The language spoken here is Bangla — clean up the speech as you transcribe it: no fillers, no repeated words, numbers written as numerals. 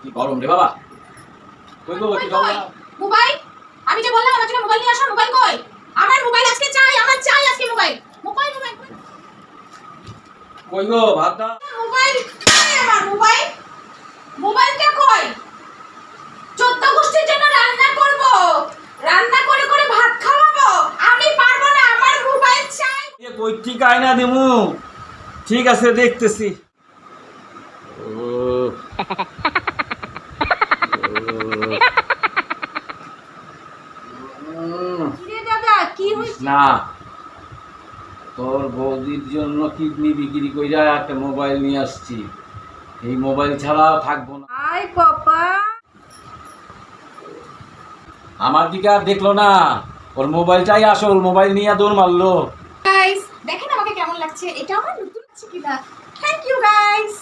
কি গরম রে বাবা। কই গো কি গরম? মোবাইল আমি যে বললাম আমার জন্য মোবাইল নিয়ে আসো, মোবাইল কই? আমার মোবাইল আজকে চাই, আমার চাই আজকে মোবাইল। মোবাইল মোবাইল কই গো ভাত দাও। মোবাইল আমার মোবাইল, মোবাইলটা কই? 14 গোষ্ঠীর জন্য রান্না করব, রান্না করে করে ভাত খাওয়াবো, আমি পারবো না, আমার মোবাইল চাই। এ কই ঠিক আইনা দিমু। ঠিক আছে দেখতেছি। কিরে দাদা কি হইছে? না তোর বৌদির জন্য কিডনি বিক্রি কইরা একটা মোবাইল নিয়ে আসছি। এই মোবাইল ছাড়া থাকবো না। আই বাবা, আমার দিকে আর দেখলো না, ওর মোবাইলটাই আসল, মোবাইল নিয়ে দৌড় মারলো। গাইস দেখেন আমাকে কেমন লাগছে, এটা আমার নতুন লাগছে কিনা। Thank you guys.